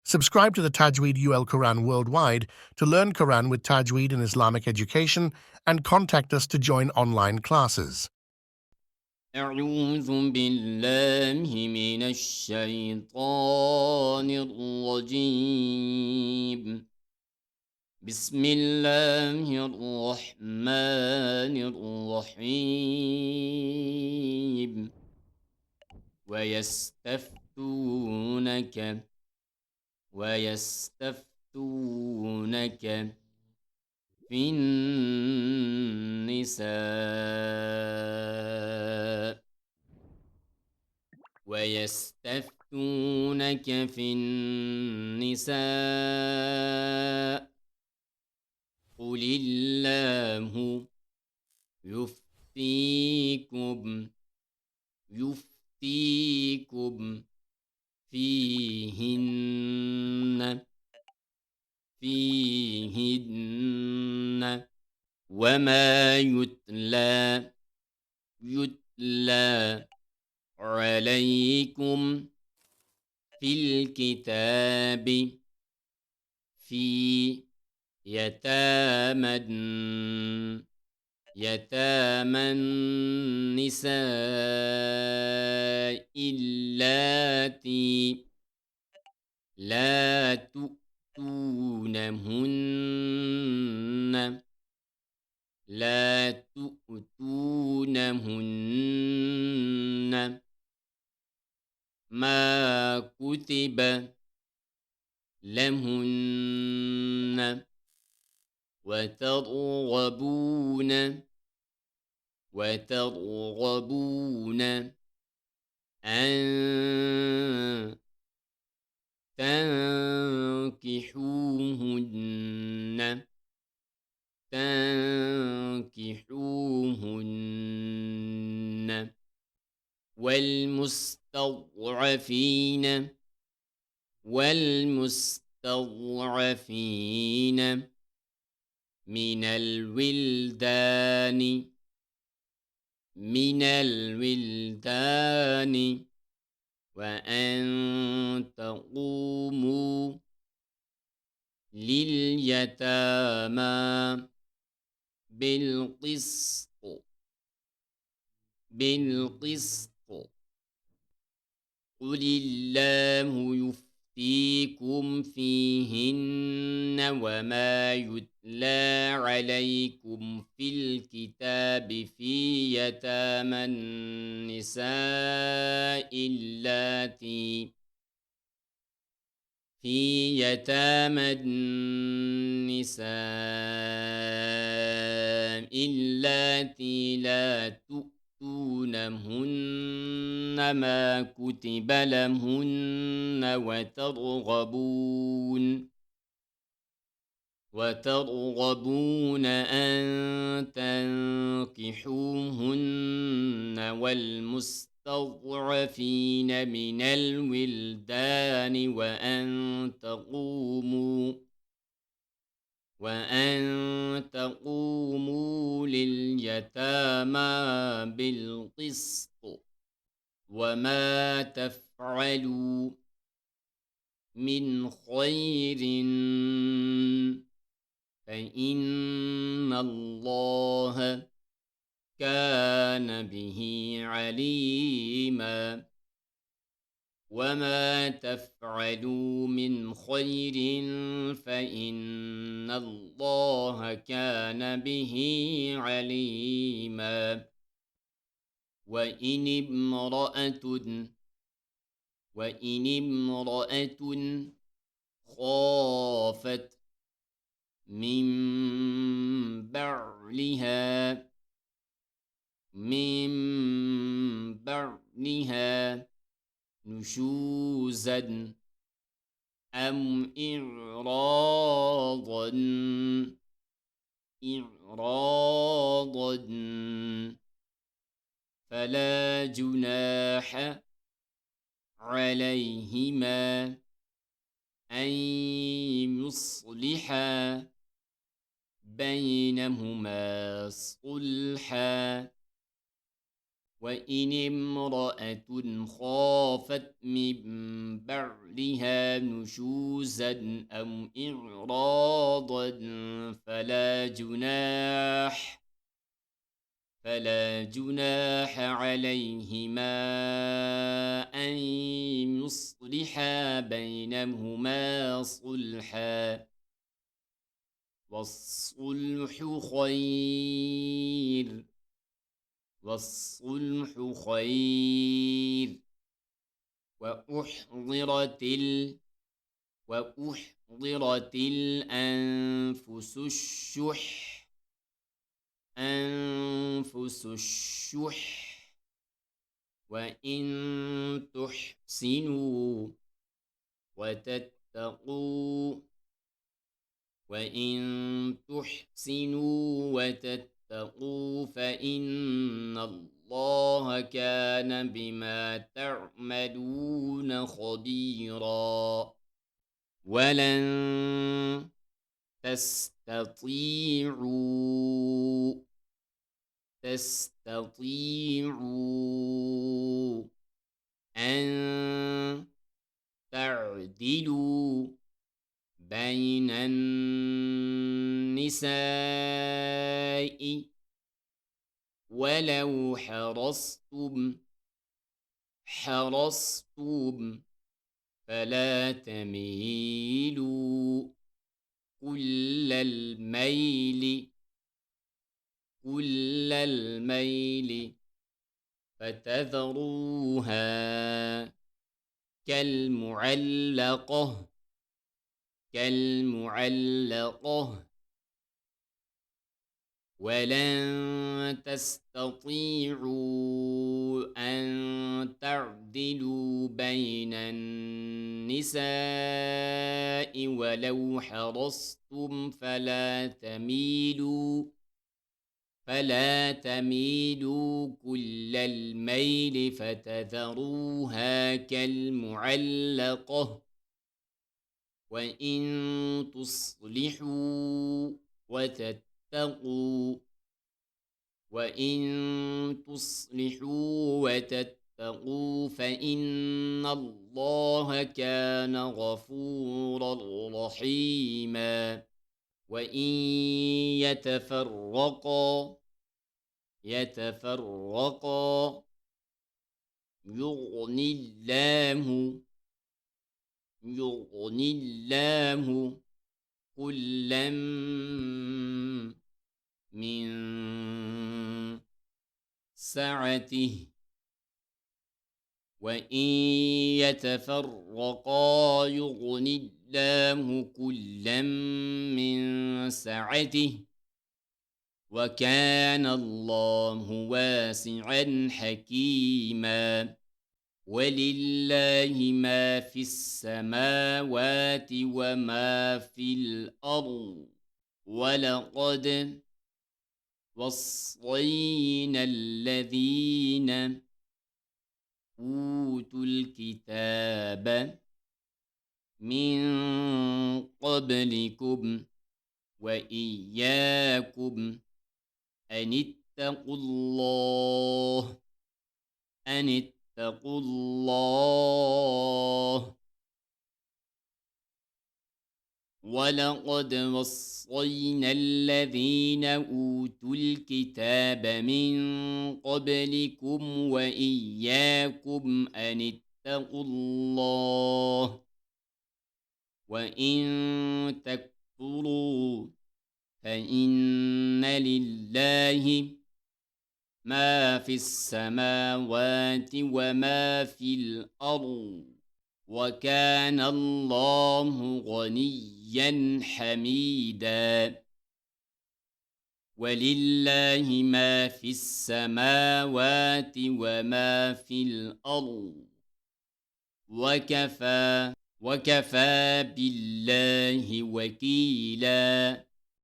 Subscribe to the Tajweed UL Quran worldwide to learn Quran with Tajweed and Islamic education and contact us to join online classes. أعوذ بالله من الشيطان الرجيم. بسم الله الرحمن الرحيم. ويستفتونك في النساء قل الله يفتيكم فيهن وما يتلى عليكم في الكتاب في يتامى النساء اللاتي لا تؤتونهن ما كتب لهن وترغبون أن تنكحوهن والمستضعفين من الولدان وأن تقوموا لليتامى بالقسط. قل الله يفتيكم فيهن وما يتلى عليكم في الكتاب في يتامى النساء اللاتي لا تؤتونهن ما كتب لهن وترغبون أن تنكحوهن والمستضعفين من الولدان وأن تقوموا لليتامى بالقسط. وما تفعلوا من خير فإن الله كان به عليما. وما تفعلوا من خير فإن الله كان به عليما. وإن امرأة خافت من بعلها نشوزا أم إعراضا فلا جناح عليهما أن يصلحا بينهما صلحا. وإن امرأة خافت من بعلها نشوزا أو إعراضا فلا جناح عليهما أن يصلحا بينهما صلحا والصلح خير وأحضرت الأنفس الشح وإن تحسنوا وتتقوا فإن الله كان بما تعملون خبيرا ولن تستطيعوا أن تعدلوا بين النساء ولو حرصتم فلا تميلوا كل الميل فتذروها كالمعلقة ولن تستطيعوا أن تعدلوا بين النساء ولو حرصتم فلا تميلوا كل الميل فتذروها كالمعلقة وإن تصلحوا وتتقوا فإن الله كان غفورا رحيما وإن يتفرقا يغني الله كلا من سعته وإن يتفرقا يغن الله كلا من سعته وكان الله واسعا حكيما ولله ما في السماوات وما في الأرض ولقد وصينا الذين أوتوا الكتاب من قبلكم وإياكم أن اتقوا الله ولقد وصينا الذين أوتوا الكتاب من قبلكم وإياكم أن اتقوا الله وإن تكفروا فإن لله ما في السماوات وما في الأرض وكان الله غنيا حميدا ولله ما في السماوات وما في الأرض وكفى بالله وكيلا